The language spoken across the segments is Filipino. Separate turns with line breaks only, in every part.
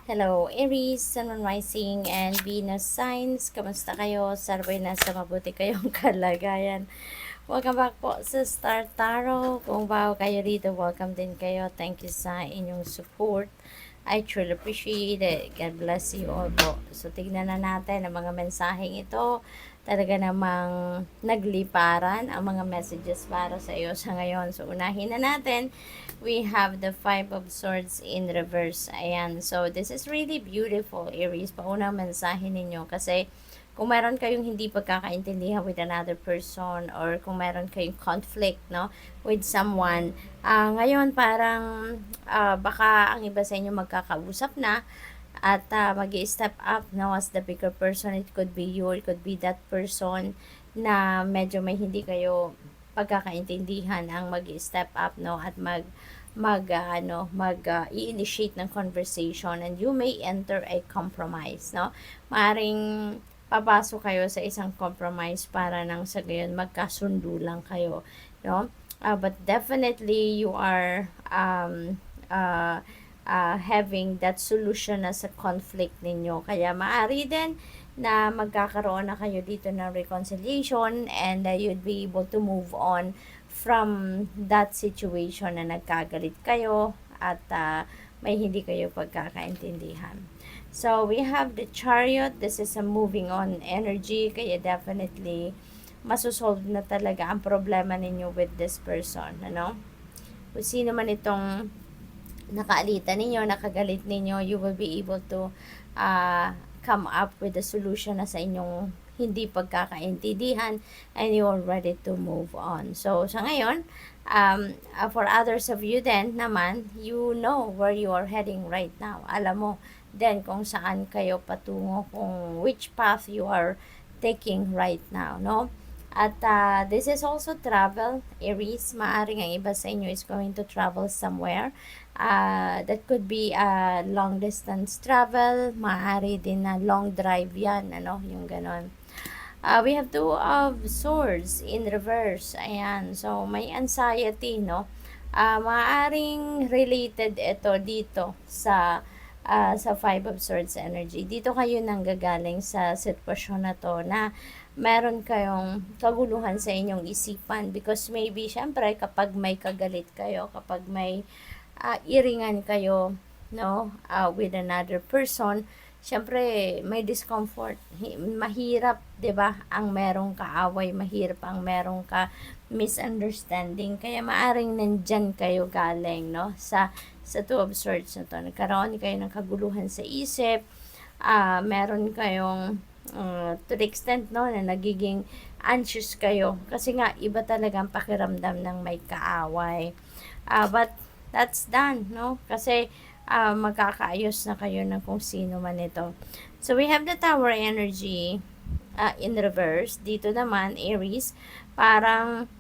Hello, Aries, Sun, Moon Rising, and Venus signs. Kamusta kayo? Sarbay na sa mabuti kayong kalagayan. Welcome back po sa Star Tarot. Kung bago kayo rito, welcome din kayo. Thank you sa inyong support. I truly appreciate it. God bless you all po. So, tignan na natin ang mga mensaheng ito. Talaga namang nagliparan ang mga messages para sa iyo sa ngayon. So, unahin na natin. We have the Five of Swords in reverse. Ayan. So, this is really beautiful, Aries. Paunang mensahe ninyo kasi kung meron kayong hindi pagkakaintindihan with another person or kung meron kayong conflict, no, with someone, ngayon parang baka ang iba sa inyo magkakausap na at mag-i-step up, no, as the bigger person. It could be you, it could be that person na medyo may hindi kayo pagkakaintindihan ang mag-i-step up, no, at i-initiate ng conversation, and you may enter a compromise, no. Maaring papasok kayo sa isang compromise para nang sa gayon magkasundo lang kayo, no. But definitely you are having that solution na sa conflict ninyo, kaya maaari din na magkakaroon na kayo dito ng reconciliation, and you'd be able to move on from that situation na nagkagalit kayo at may hindi kayo pagkakaintindihan. So, we have the Chariot. This is a moving on energy. Kaya definitely, masosolve na talaga ang problema ninyo with this person. Ano? Kung sino man itong nakaalitan ninyo, nakagalit ninyo, you will be able to come up with a solution na sa inyong hindi pagkakaintindihan, and you are ready to move on. So, sa ngayon, for others of you then naman, you know where you are heading right now. Alam mo then kung saan kayo patungo, kung which path you are taking right now, no? At this is also travel, Aries. Maaring ang iba sa inyo is going to travel somewhere. That could be a long distance travel. Maaari din na long drive yan, ano, yung ganon. We have Two of Swords in reverse. Ayan. So, may anxiety, no? Maaaring related ito dito sa Five of Swords energy. Dito kayo nanggagaling sa sitwasyon na to na meron kayong kaguluhan sa inyong isipan, because maybe, syempre, kapag may kagalit kayo, kapag may iringan kayo, no, with another person, syempre, may discomfort. Mahirap, 'di ba? Ang merong kaaway, mahirap ang merong ka misunderstanding. Kaya maaring nandyan kayo galing, no? Sa Two of Swords na to. Nagkaroon kayo ng kaguluhan sa isip. Meron kayong to the extent, no, na nagiging anxious kayo. Kasi nga, iba talaga ang pakiramdam ng may kaaway. But that's done, no? Kasi magkakaayos na kayo ng kung sino man ito. So, we have the Tower energy in reverse. Dito naman, Aries, parang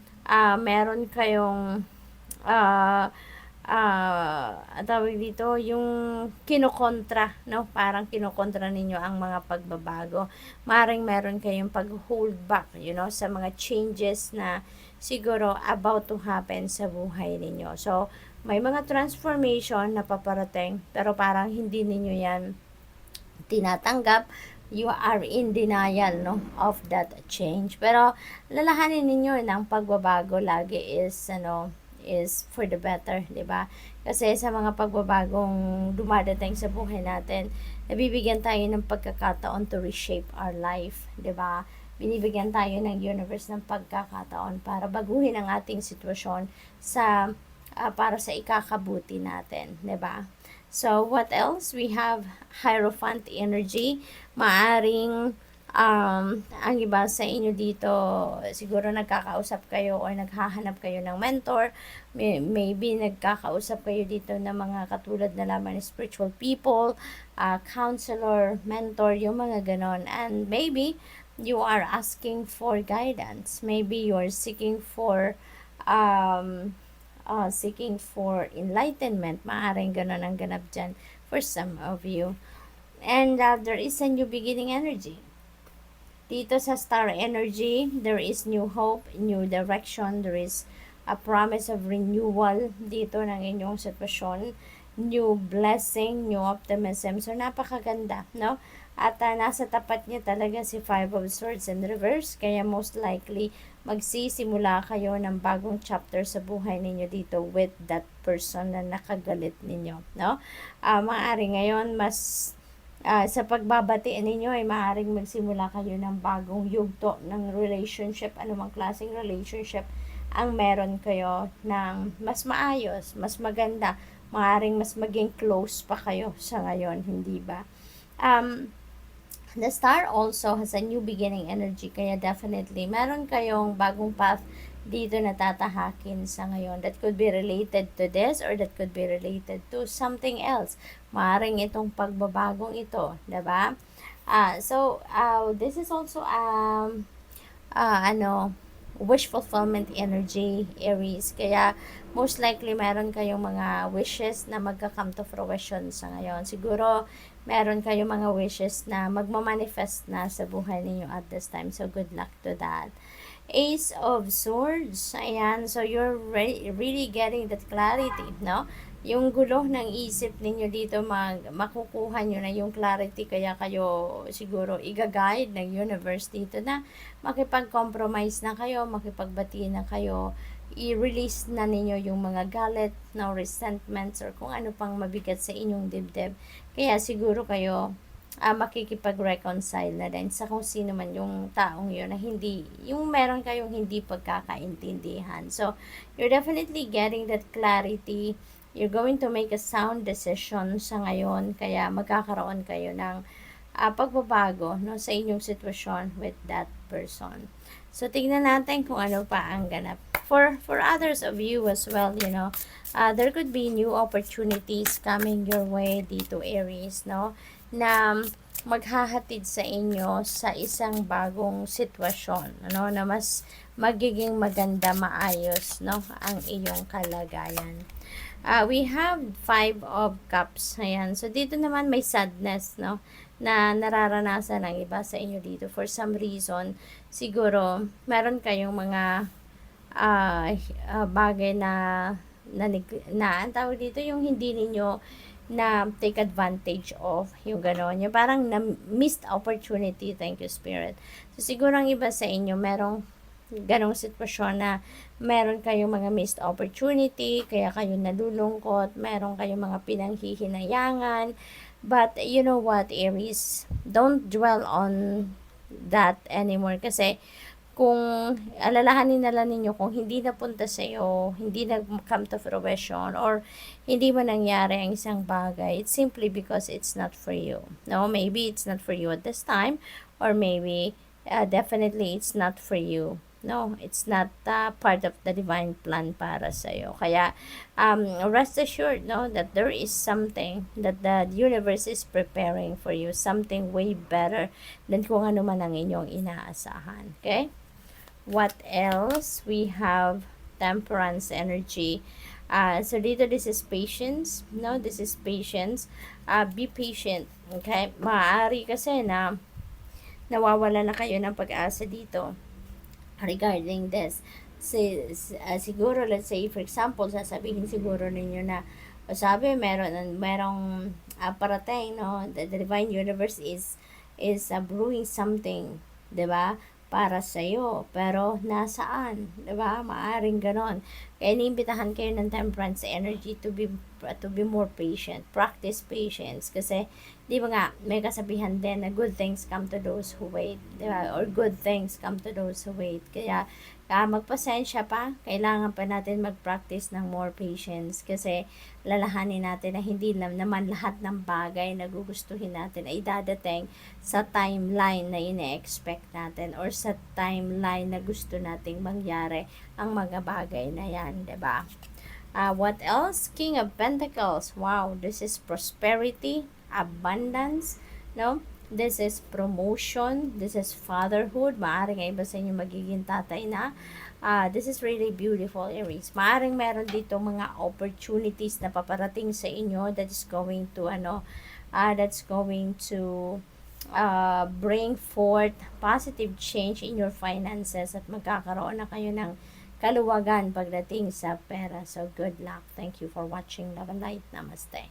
meron kayong tawag dito, yung kinokontra, no? Parang kinokontra ninyo ang mga pagbabago. Maring meron kayong pag-hold back, sa mga changes na siguro about to happen sa buhay ninyo. So, may mga transformation na paparating, pero parang hindi ninyo yan tinatanggap. You are in denial, no, of that change. Pero lalahanin ninyo ng pagbabago lagi is for the better, 'di ba? Kasi sa mga pagbabagong dumadating sa buhay natin, nabibigyan tayo ng pagkakataon to reshape our life, 'di ba? Binibigyan tayo ng universe ng pagkakataon para baguhin ang ating sitwasyon para sa ikakabuti natin, 'di ba? So, what else? We have Hierophant energy. Maaring ang iba sa inyo dito, siguro nagkakausap kayo or naghahanap kayo ng mentor. Maybe nagkakausap kayo dito ng mga katulad na lamang spiritual people, counselor, mentor, yung mga ganon. And maybe you are asking for guidance. Maybe you are seeking for enlightenment. Maaring ganon ang ganap dyan for some of you. And there is a new beginning energy. Dito sa Star energy, there is new hope, new direction, there is a promise of renewal dito ng inyong sitwasyon. new blessing, new optimism. So, napakaganda, no? At nasa tapat niya talaga si Five of Swords in reverse. Kaya most likely, magsisimula kayo ng bagong chapter sa buhay ninyo dito with that person na nakagalit ninyo, no? Maaari ngayon, sa pagbabatiin ninyo ay maaaring magsimula kayo ng bagong yugto ng relationship, anumang klaseng relationship ang meron kayo ng mas maayos, mas maganda, maaaring mas maging close pa kayo sa ngayon, hindi ba? The star also has a new beginning energy, kaya definitely meron kayong bagong path dito na tatahakin sa ngayon that could be related to this or that could be related to something else. Maaring itong pagbabagong ito, diba? This is also wish fulfillment energy, Aries. Kaya, most likely, meron kayong mga wishes na magka-come to fruition sa ngayon. Siguro, meron kayong mga wishes na magmamanifest na sa buhay ninyo at this time. So, good luck to that. Ace of Swords. Ayan. So, you're really getting that clarity, no? Yung gulo ng isip ninyo dito, makukuha nyo na yung clarity, kaya kayo siguro i-guide ng universe dito na makipag-compromise na kayo, makipagbati na kayo, i-release na ninyo yung mga galit, no resentments, or kung ano pang mabigat sa inyong dibdib. Kaya siguro kayo makikipag-reconcile na din sa kung sino man yung taong yun na hindi, yung meron kayong hindi pagkakaintindihan. So, you're definitely getting that clarity. You're going to make a sound decision sa ngayon, kaya magkakaroon kayo ng pagbabago, no, sa inyong sitwasyon with that person. So, tignan natin kung ano pa ang ganap. For others of you as well, there could be new opportunities coming your way dito, Aries, no, na maghahatid sa inyo sa isang bagong sitwasyon, ano, na mas magiging maganda, maayos, no, ang iyong kalagayan. We have 5 of Cups. Ayan. So, dito naman may sadness, no, na nararanasan ng iba sa inyo dito. For some reason, siguro, meron kayong mga bagay ang tawag dito, yung hindi ninyo na take advantage of, yung gano'n. Yung parang na missed opportunity. Thank you, Spirit. So, siguro ang iba sa inyo, merong ganong sitwasyon na meron kayong mga missed opportunity, kaya kayo nalulungkot, meron kayong mga pinanghihinayangan. But, you know what, Aries? Don't dwell on that anymore. Kasi, kung alalahanin na lang ninyo kung hindi napunta sa iyo, hindi nag-come to fruition, or hindi man nangyari ang isang bagay, it's simply because it's not for you. No, maybe it's not for you at this time, or maybe definitely it's not for you. No, it's not part of the divine plan para sa iyo. Kaya rest assured, no, that there is something that the universe is preparing for you, something way better than kung ano man ang inyong inaasahan. Okay? What else? We have Temperance energy. So dito, this is patience. No, this is patience. Be patient. Okay? Maaari kasi na nawawala na kayo ng pag-asa dito regarding this. Siguro, let's say, for example, sasabihin siguro ninyo na, sabi, merong parating, no? The divine universe is brewing something, 'di ba? Para sa iyo, pero nasaan, 'di ba? Maaring ganon. Kaya iniimbitahan kayo ng Temperance energy to be more patient. Practice patience kasi 'di ba nga may kasabihan din na good things come to those who wait, 'di ba? Or good things come to those who wait. Kaya magpasensya pa, kailangan pa natin mag-practice ng more patience kasi lalahanin natin na hindi naman lahat ng bagay na gugustuhin natin ay dadating sa timeline na ine-expect natin or sa timeline na gusto nating mangyari ang mga bagay na yan, 'di ba? What else? King of Pentacles. Wow, this is prosperity, abundance, no? This is promotion. This is fatherhood. Maaring ay iba sa inyo magiging tatay na. This is really beautiful, Aries. Maaring meron dito mga opportunities na paparating sa inyo that is going to bring forth positive change in your finances at magkakaroon na kayo ng kaluwagan pagdating sa pera. So, good luck. Thank you for watching. Love and light. Namaste.